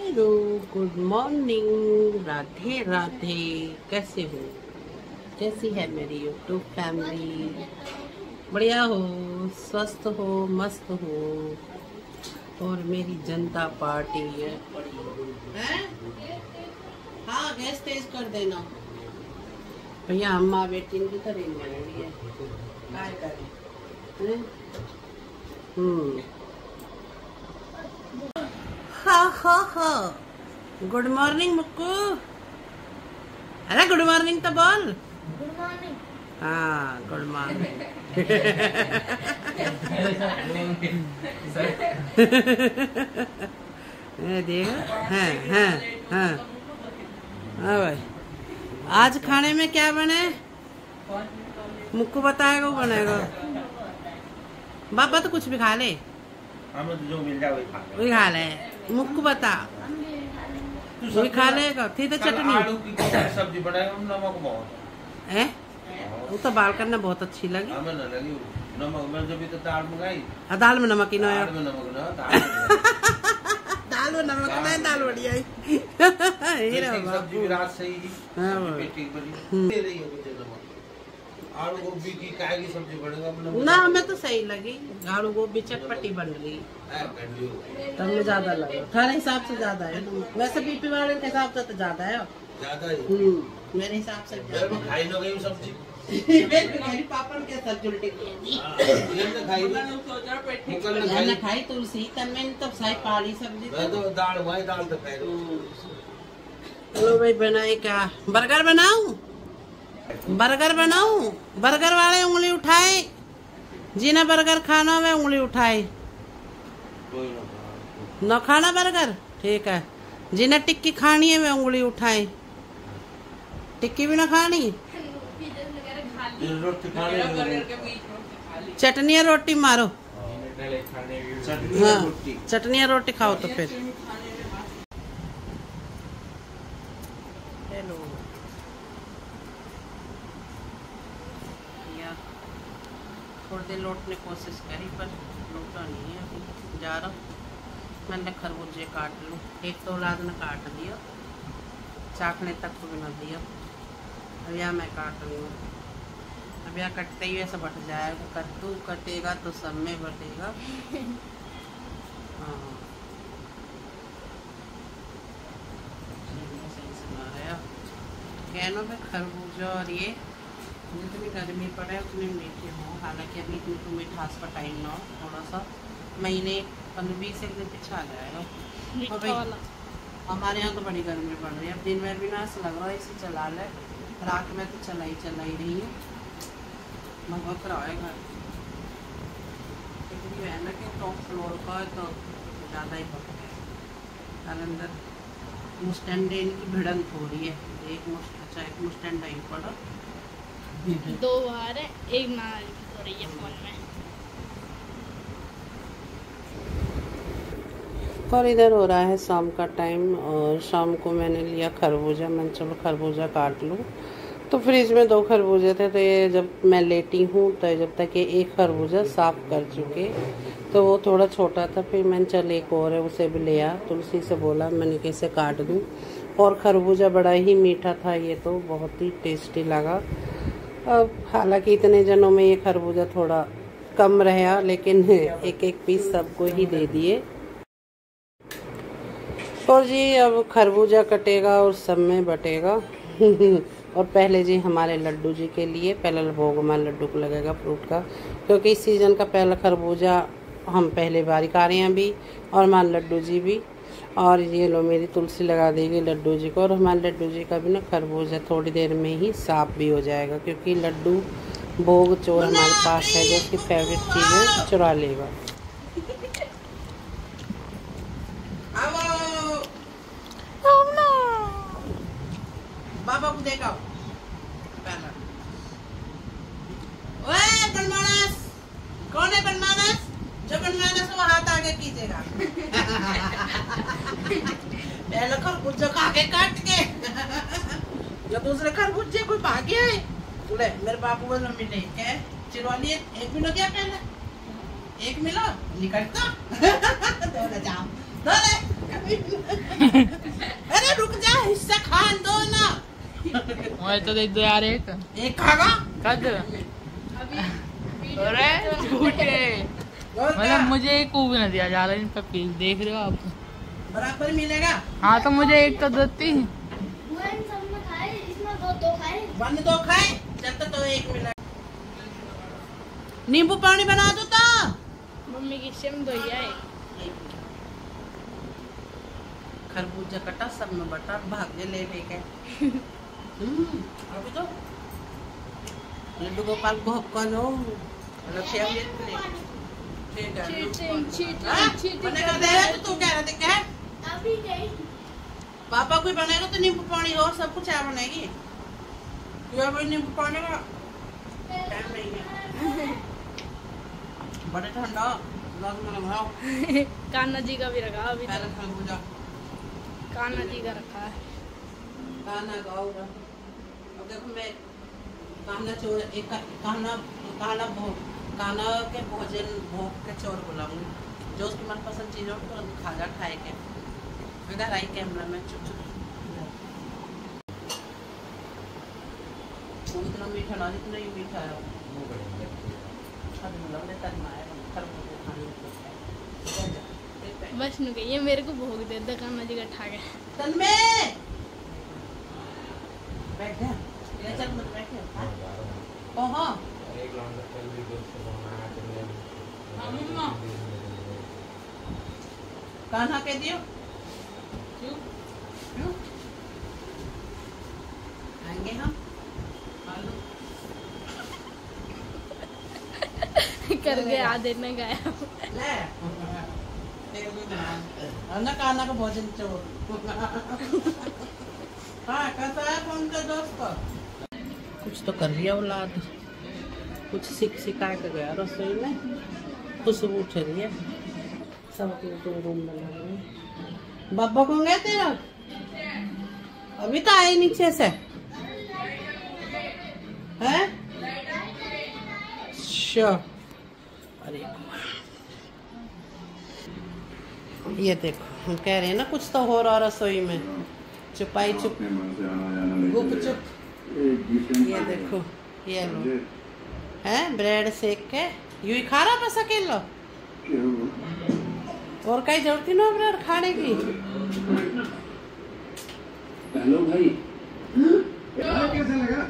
Hello, good morning, Radhe Radhe. कैसे हो? कैसी है मेरी यूट्यूब फैमिली? बढ़िया हो, स्वस्थ हो, मस्त हो। और मेरी जनता पार्टी है हैं? हाँ, गैस तेज कर देना भैया। अम्मा बेटी की तरह रही है, काय करें? हाँ हाँ हाँ। Good morning Mukku. अरे गुड मॉर्निंग तो बोल। Good morning. हाँ, गुड मॉर्निंग। देखो। हाँ हाँ हाँ हाँ भाई। आज खाने में क्या बने? मुक्कू बताएगा, वो बनेगा। बाबा तो कुछ भी खा ले, जो मिल जाए वही खा ले। मुक्कू बता, वही खा लेगा। थी तो चटनी आलू की सब्जी बनाएगा, नमक बहुत है। वो तो बाल करना बहुत अच्छी लगी। हमें न लगी नमक। मैं जब तो दाल मंगाई, दाल में नमक ही ना दाल में नमक ना, दाल में नमक ना, दाल बढ़िया सब्जी रात से ही बेटी बनी दे रही है मुझे नमक। आलू गोभी की काय की सब्जी बनेगा ना, हमें तो सही लगी। आलू गोभी चटपटी बन रही, तब में ज्यादा लगा। खाने हिसाब से ज्यादा है, वैसे बीपी वाले के हिसाब से तो ज्यादा है। ज्यादा ही मेरे हिसाब से खाई ना गई सब्जी। पापड़ के साथ उल्टी खाई तुलसी तन तो सही पाली सब्जी। तो दाल भाई दाल तो खाई। चलो भाई, बनाए क्या? बर्गर बनाऊं? बर्गर बनाऊं? बर्गर वाले उंगली उठाए, जिन्हें बर्गर खाना वे उंगली उठाए। न खाना बर्गर? ठीक है। जिन्हें टिक्की खानी है वे उंगली उठाए। टिक्की भी ना खानी? चटनी या रोटी मारो। हाँ, चटनी या रोटी खाओ तो फिर। हेलो, थोड़ी देर लौटने की कोशिश करी पर लौटा नहीं है। अभी जा रहा। मैंने खरबूजे काट लूँ। एक तो औलाद ने काट दिया, चाकने तक को भी न दिया। अब यहाँ मैं काट लूँ। अब यहाँ कटते ही ऐसा बट जाएगा। कद्दू कटेगा तो सब में बटेगा। हाँ, सही सुना रहे हो। कहना में खरबूजा और ये जितनी गर्मी पड़े उतने मीठे हों। हालांकि अभी इतनी तो मिठास का टाइम ना हो, थोड़ा सा महीने 15-20 एक दिन पीछे आ जाएगा। और भाई हमारे यहाँ तो बड़ी गर्मी पड़ रही है। अब दिन में भी ना ऐसा लग रहा है इसे चला ले, रात में तो चला ही रही है। भगवत रहा है घर, लेकिन ये है ना कि टॉप फ्लोर का है तो ज़्यादा ही पक गया। अंदर मुस्टैंड की भिड़ंत हो रही है। एक मुस्टैंड नहीं पड़ा, 2 बार है, एक नाल हो रही है फोन में। और इधर हो रहा है शाम का टाइम, और शाम को मैंने लिया खरबूजा। मैंने चलो खरबूजा काट लूँ। तो फ्रिज में 2 खरबूजे थे, तो ये जब मैं लेटी हूँ तो जब तक ये एक खरबूजा साफ़ कर चुके, तो वो थोड़ा छोटा था। फिर मैंने चल एक और है, उसे भी लिया। तुलसी से बोला मैंने कि इसे काट दूँ। और खरबूजा बड़ा ही मीठा था, ये तो बहुत ही टेस्टी लगा। अब हालांकि इतने जनों में ये खरबूजा थोड़ा कम रहा, लेकिन एक एक पीस सबको ही दे दिए। और जी अब खरबूजा कटेगा और सब में बटेगा। और पहले जी हमारे लड्डू जी के लिए पहला भोग हमारे लड्डू को लगेगा फ्रूट का, क्योंकि इस सीज़न का पहला खरबूजा हम पहले बारी खा रहे हैं अभी, और हमारे लड्डू जी भी। और ये लो मेरी तुलसी लगा देगी लड्डू जी को। और हमारे लड्डू जी का भी ना खरबूजा थोड़ी देर में ही साफ भी हो जाएगा, क्योंकि लड्डू भोग चोर हमारे पास है जो उसकी फेवरेट चीज़ें चुरा लेगा। बाबा को देखा पहला। ओए बनमानस, कौन है बनमानस? जो बनमानस वो हाथ आगे कीजिएगा। पहले खरबूजा खा के काट के जो दूसरे खरबूजे कोई भाग गया है। बोले मेरे बाबू को मिले क्या चिरवा लिए। एक मिलो क्या पहले? एक मिलो निकलता। दो जाओ, दो अरे रुक जा, हिस्सा खान दो ना। मैं तो दे दो यार, एक खागा कद। अरे झूठे, मतलब मुझे एक को भी नहीं दिया जा रहा है इनका पीस, देख रहे हो आप? बराबर मिलेगा। हाँ तो मुझे एक तो देती। दो खाए जब तो एक मिला। नींबू पानी बना दो तो मम्मी की सिम दो है। खरबूजा कटा, सब में बटा, भाग्य ले लेके। अभी तो लड्डू गोपाल भोग कौन हो, तू क्या पापा कोई बनेगा तो नींबू पानी हो, सब कुछ क्या बनेगी? नींबू पानी का टाइम नहीं है, बड़े ठंडा लगाओ। कान्हा जी का भी रखा अभी तक। खरबूजा कान्हा जी का रखा है। कान्हा गाओ। अब देखो मैं कान्हा चोर, एक कान्हा के भोजन भोग के चोर बुलाऊंगी, जो उसकी मनपसंद चीज हो तो खाजा खाए के। इधर आई कैमरा में, चुप चुप। वो इतना मीठा ना, जितना ही मीठा है बस नु ये मेरे को भोग दे दे, कान्हा जी का ठाक है। तन में बैठ जा, ये चल मत बैठे। ओहो कान्हा के दियो क्यों क्यों आएंगे हम कर गए आधे में गया ना कान्हा का भोजन चोर। हाँ कैसा है कौन सा दोस्त? कुछ तो कर रही है औलाद, कुछ सिखा के गया रसोई में, खुशबू उठ रही है। सब अपने रूम में लग रहे हैं। बाबा कौन गया तेरा? अभी तो आए नीचे से है। अरे ये देखो, हम कह रहे हैं ना कुछ तो हो रहा रसोई में, चुपाई चुप गुप चुप। ये देखो, ये लो है ब्रेड सेक के यू ही खा रहा बस अकेला, और कहीं जरूरत ही ना ब्रेड खाने की। हेलो भाई, कैसा लगा?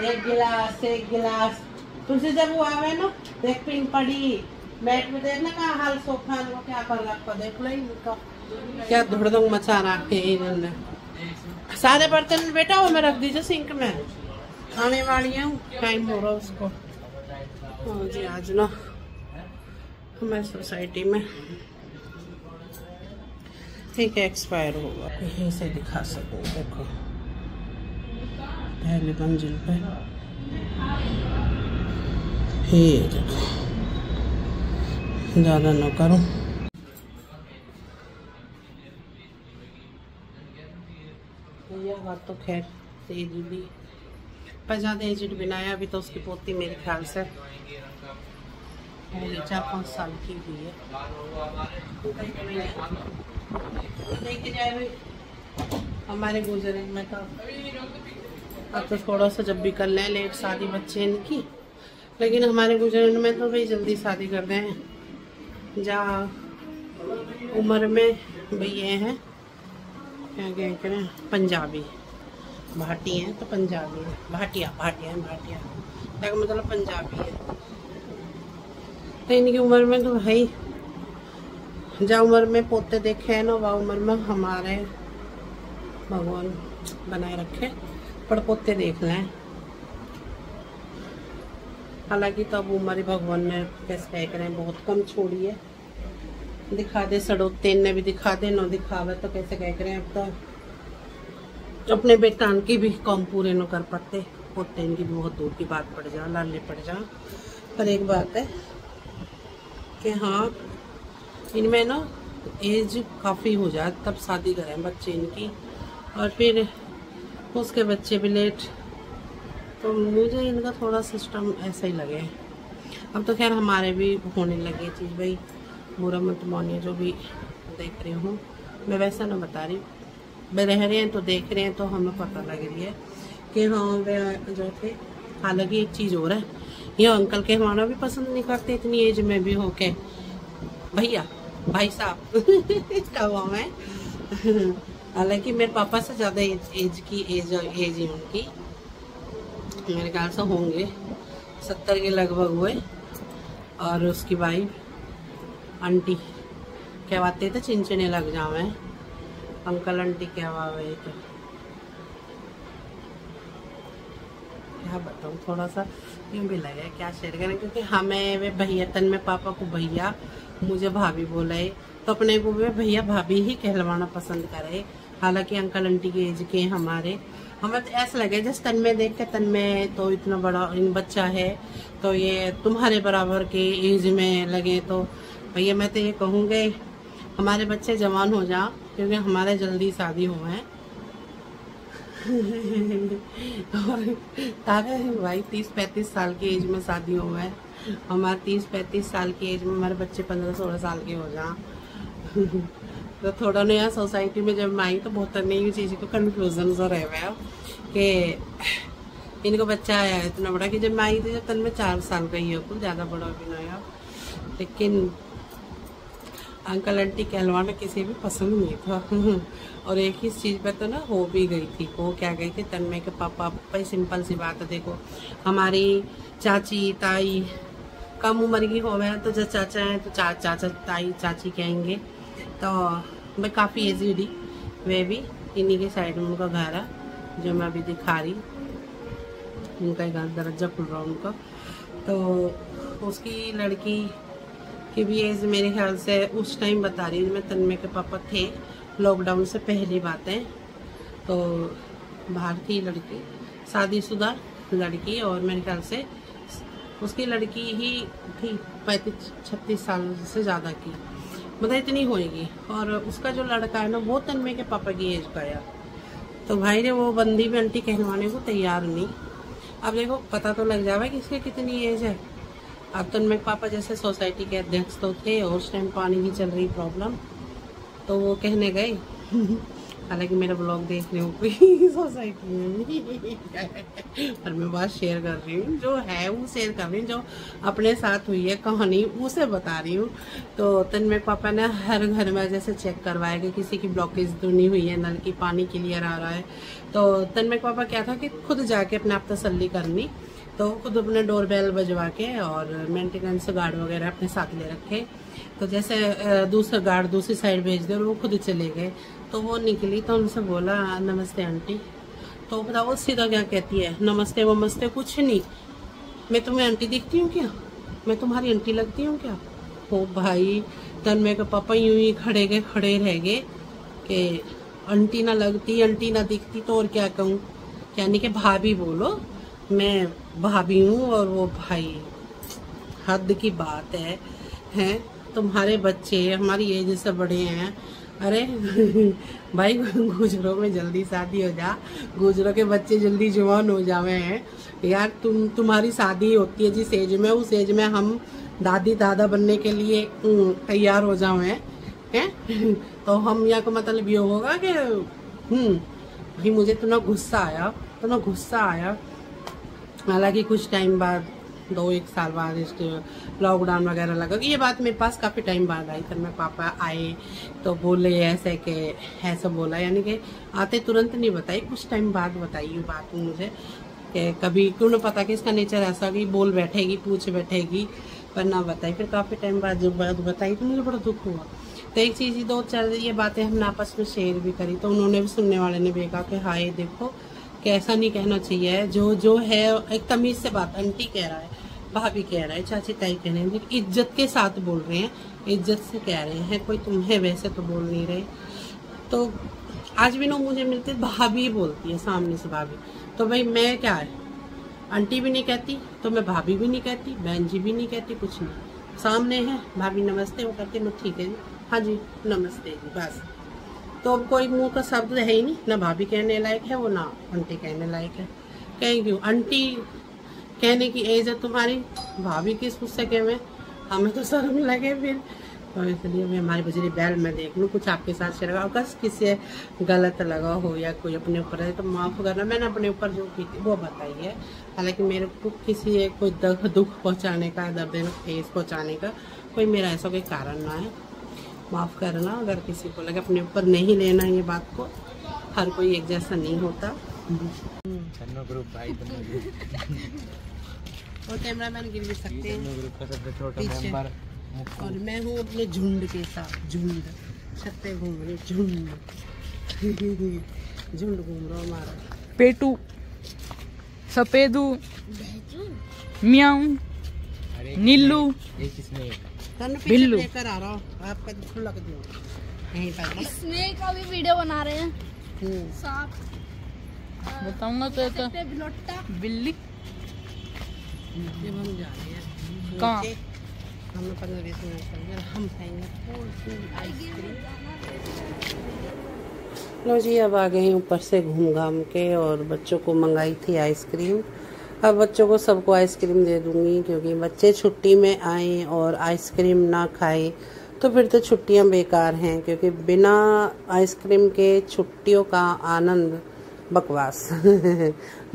एक गिलास तुझसे जब वो आवे ना, देख पिंक पड़ी मैट में, देखना कहाँ हाल सोफा को क्या कर रखा, देख लो इनका क्या धुड़दंग मचा रखे इन्होंने। सारे बर्तन बेटा वो मैं रख दीजिए सिंक में, खाने वाली हूँ, टाइम हो रहा उसको। हाँ जी, आज ना हमारी सोसाइटी में ठीक है एक्सपायर होगा, यहीं से दिखा सकूँ। देखो पहले मंजिल पे ये देखो, ज़्यादा न करूँ। यह बात तो खैर तेजी भी पर ज़्यादा एजिड बनाया, अभी तो उसकी पोती मेरे ख्याल से 4-5 साल की हुई है। देखिए जाए हमारे गुजरे में तो अब तो थोड़ा सा जब भी कर लें लेट शादी बच्चे इनकी, लेकिन हमारे गुजरन में तो भाई जल्दी शादी कर रहे हैं। जहाँ उम्र में भाई ये हैं क्या कहते हैं, पंजाबी भाटी हैं तो पंजाबी है, भाटिया देखो मतलब पंजाबी है। तो इनकी उम्र में तो भाई जहाँ उम्र में पोते देखे हैं ना, वह उम्र में हमारे भगवान बनाए रखे पर पोते देख लें। हालांकि तब उम्र भगवान ने कैसे कह रहे हैं बहुत कम छोड़ी है, दिखा दे सड़ोते ने भी दिखा दे, न दिखावे तो कैसे कह रहे हैं। अब तो अपने बेटान की भी कम पूरे न कर पाते, पोते इनकी भी बहुत दूर की बात पड़ जा, लाले पड़ जा। पर एक बात है कि हाँ इनमें ना एज काफ़ी हो जाए तब शादी करें बच्चे इनकी, और फिर उसके बच्चे भी लेट, तो मुझे इनका थोड़ा सिस्टम ऐसा ही लगे। अब तो खैर हमारे भी होने लगे चीज़ भाई, बुरा मत मानिए जो भी देख रही हूँ, मैं वैसा ना बता रही हूँ। वे रह रहे हैं तो देख रहे हैं तो हमें पता लग रही है कि हाँ वे जो थे। हालांकि एक चीज़ और है, ये अंकल के हमारा भी पसंद नहीं करते इतनी एज में भी होके। भैया भाई साहब क्या हुआ मैं हालांकि मेरे पापा से ज़्यादा एज ही उनकी मेरे ख्याल से होंगे 70 के लगभग हुए। और उसकी वाइफ आंटी कहवाते तो चिंचने लग जावे, अंकल आंटी कहवावे तो क्या बताऊँ, थोड़ा सा यूँ भी लगे क्या शेयर करें, क्योंकि हमें वे भैया तन में पापा को भैया मुझे भाभी बोला है तो अपने को वे भैया भाभी ही कहलवाना पसंद करे। हालांकि अंकल आंटी के एज के हमें तो ऐसा लगे जैसे तन में देख के तन में तो इतना बड़ा बच्चा है तो ये तुम्हारे बराबर के एज में लगे। तो भैया मैं तो ये कहूँगे हमारे बच्चे जवान हो जाओ, क्योंकि हमारे जल्दी शादी हुए हैं और तारे भाई 30-35 साल की एज में शादी हुआ है। हमारे 30-35 साल की एज में हमारे बच्चे 15-16 साल के हो जाए तो थोड़ा नया सोसाइटी में जब मैं आई तो बहुत नई चीज़ को कन्फ्यूजन सा रह गया कि इनको बच्चा आया है इतना बड़ा, कि जब मैं आई थी जब तन में 4 साल का ही है, कुछ ज़्यादा बड़ा भी नहीं आया। लेकिन अंकल आंटी कहलवाना किसी भी पसंद नहीं था और एक ही चीज़ पे तो ना हो भी गई थी। वो क्या गई थी तन्मय के पापा भाई, सिंपल सी बात है, देखो हमारी चाची ताई कम उम्र की हो गए तो जब चाचा हैं तो चाचा ताई चाची कहेंगे। तो मैं काफ़ी एजिड ही, वे भी इन्हीं के साइड में उनका घर है जो मैं अभी दिखा रही, उनका घर दरजा खुल रहा उनका। तो उसकी लड़की की भी एज मेरे ख्याल से उस टाइम बता रही मैं तन्मय के पापा थे, लॉकडाउन से पहली बात है। तो बाहर थी लड़की, शादीशुदा लड़की, और मेरे ख्याल से उसकी लड़की ही थी 35-36 साल से ज़्यादा की, मतलब इतनी होएगी। और उसका जो लड़का है ना वो तन्मय के पापा की एज का है। तो भाई ने वो बंदी में आंटी कहलवाने को तैयार नहीं। अब देखो पता तो लग जाएगा कि इसकी कितनी एज है। अब तन्मय के पापा जैसे सोसाइटी के अध्यक्ष तो थे और उस टाइम पानी की चल रही प्रॉब्लम, तो वो कहने गए हालांकि मेरा ब्लॉग देख रहे हो कोई सोसाइटी में पर मैं बात शेयर कर रही हूँ, जो है वो शेयर कर रही हूँ, जो अपने साथ हुई है कहानी उसे बता रही हूँ। तो तन्मय पापा ने हर घर में जैसे चेक करवाया कि किसी की ब्लॉकेज तो नहीं हुई है, नल की पानी क्लियर आ रहा है। तो तन्मय पापा क्या था कि खुद जाके अपने आप तसल्ली करनी, तो खुद अपने डोरबेल बजवा के और मेंटेनेंस गार्ड वगैरह अपने साथ ले रखे। तो जैसे दूसरा गार्ड दूसरी साइड भेज दे और वो खुद चले गए। तो वो निकली तो उनसे बोला नमस्ते आंटी। तो बताओ वो सीधा क्या कहती है, नमस्ते वमस्ते कुछ नहीं, मैं तुम्हें आंटी दिखती हूँ क्या, मैं तुम्हारी आंटी लगती हूँ क्या। ओ भाई तन्मय के पापा यूं ही खड़े रह गए कि आंटी ना लगती आंटी ना दिखती तो और क्या कहूँ, यानी कि भाभी बोलो, मैं भाभी हूँ और वो भाई। हद की बात है तुम्हारे बच्चे हमारी एज से बड़े हैं। अरे भाई गुजरों में जल्दी शादी हो जा, गुजरों के बच्चे जल्दी जवान हो जावे हैं यार। तुम्हारी शादी होती है जिस एज में, उस एज में हम दादी दादा बनने के लिए तैयार हो जावे हैं तो हम यहाँ का मतलब ये होगा कि भाई मुझे इतना गुस्सा आया। हालांकि कुछ टाइम बाद 2-1 साल बाद इसके लॉकडाउन वगैरह लगा, ये बात मेरे पास काफ़ी टाइम बाद आई। फिर मेरे पापा आए तो बोले ऐसे बोला, यानी कि आते तुरंत नहीं बताई, कुछ टाइम बाद बताई ये बात मुझे कि कभी क्यों ना पता कि इसका नेचर ऐसा कि बोल बैठेगी पूछ बैठेगी, पर ना बताई। फिर काफ़ी टाइम बाद जब बात बताई तो मुझे बड़ा दुख हुआ। तो एक चीज़ ही 2-4 ये बातें हमने आपस में शेयर भी करी, तो उन्होंने भी, सुनने वाले ने भी कहा कि हाँ ये देखो कि ऐसा नहीं कहना चाहिए, जो है एक तमीज़ से बात, आंटी कह रहा है, भाभी कह रहा है, चाची ताई कह रहे हैं, इज्जत के साथ बोल रहे हैं, इज्जत से कह रहे हैं, कोई तुम्हें वैसे तो बोल नहीं रहे। तो आज भी ना मुझे मिलते भाभी बोलती है सामने से भाभी, तो भाई मैं क्या है, आंटी भी नहीं कहती तो मैं भाभी भी नहीं कहती, बहन जी भी नहीं कहती, कुछ नहीं, सामने है भाभी नमस्ते, वो कहते मैं ठीक है जी, हाँ जी नमस्ते जी, बस। तो अब कोई मुंह का शब्द है ही नहीं, ना भाभी कहने लायक है वो, ना आंटी कहने लायक है। कहीं क्यों आंटी कहने की एज है तुम्हारी, भाभी किस मुझसे कहे, हमें तो शर्म लगे फिर तो इसलिए मैं हमारी बजरी बैल में देख लूँ, कुछ आपके साथ शेयर करा। अगर किसी गलत लगा हो या कोई अपने ऊपर है तो माफ़ करना। मैंने अपने ऊपर जो की थी वो बताई है। हालांकि मेरे को किसी कोई दुख पहुंचाने का, दर्द ठेस पहुंचाने का कोई मेरा ऐसा कोई कारण ना है। माफ़ करना अगर किसी को लगे, अपने ऊपर नहीं लेना ये बात को। हर कोई एक जैसा नहीं होता। ग्रुप भाई और कैमरामैन गिर भी सकते हैं ग्रुप का सबसे छोटा पीछे। मेंबर। और मैं हूँ अपने झुंड के साथ, झुंड छत पे घूम रही, झुंड झुंड घूम रहा हमारा। पेटू, सपेदू, मियाऊ, नीलू, बिल्लू लेकर आ रहा हूँ आपका खुला कर दूँ यहीं पर। स्नेक का भी वीडियो बना रहे हैं। सांप बताऊंगा तो बिल्ली। जब हम जा रहे हैं कहाँ? हम 15-20 मिनट पहले हम खाएंगे आइसक्रीम। लो जी, अब आ गए हैं ऊपर से घूम घाम के, और बच्चों को मंगाई थी आइसक्रीम। अब बच्चों को सबको आइसक्रीम दे दूंगी, क्योंकि बच्चे छुट्टी में आए और आइसक्रीम ना खाए तो फिर तो छुट्टियां बेकार हैं। क्योंकि बिना आइसक्रीम के छुट्टियों का आनंद बकवास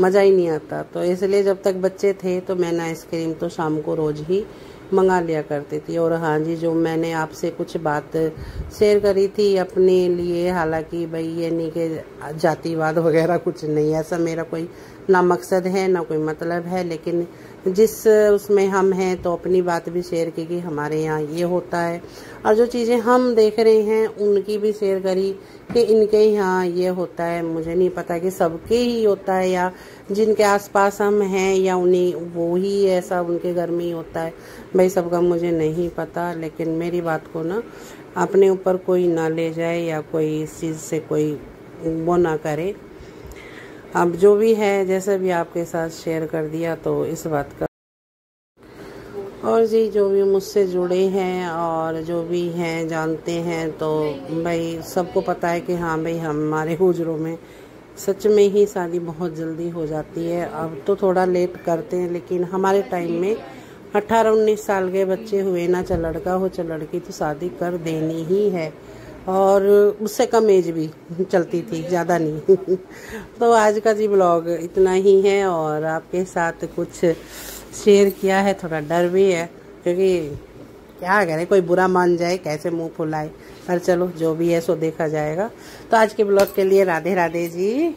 मज़ा ही नहीं आता। तो इसलिए जब तक बच्चे थे तो मैंने आइसक्रीम तो शाम को रोज़ ही मंगा लिया करती थी। और हाँ जी, जो मैंने आपसे कुछ बात शेयर करी थी अपने लिए, हालांकि भाई ये नहीं कि जातिवाद वगैरह कुछ नहीं, ऐसा मेरा कोई ना मकसद है ना कोई मतलब है। लेकिन जिस उसमें हम हैं तो अपनी बात भी शेयर की कि हमारे यहाँ ये होता है, और जो चीज़ें हम देख रहे हैं उनकी भी शेयर करी कि इनके यहाँ ये होता है। मुझे नहीं पता कि सबके ही होता है या जिनके आसपास हम हैं या उन्हीं वो ही ऐसा उनके घर में ही होता है, भाई सबका मुझे नहीं पता। लेकिन मेरी बात को ना अपने ऊपर कोई ना ले जाए या कोई इस चीज़ से कोई वो ना करे। अब जो भी है, जैसे भी आपके साथ शेयर कर दिया तो इस बात का। और जी, जो भी मुझसे जुड़े हैं और जो भी हैं जानते हैं, तो भाई सबको पता है कि हाँ भाई हमारे हुजरों में सच में ही शादी बहुत जल्दी हो जाती है। अब तो थोड़ा लेट करते हैं, लेकिन हमारे टाइम में 18-19 साल के बच्चे हुए ना, चाहे लड़का हो चाहे लड़की, तो शादी कर देनी ही है। और उससे कम एज भी चलती थी, ज़्यादा नहीं तो आज का जी ब्लॉग इतना ही है, और आपके साथ कुछ शेयर किया है। थोड़ा डर भी है, क्योंकि क्या करें, कोई बुरा मान जाए, कैसे मुंह फुलाए। पर चलो, जो भी है सो देखा जाएगा। तो आज के ब्लॉग के लिए राधे राधे जी।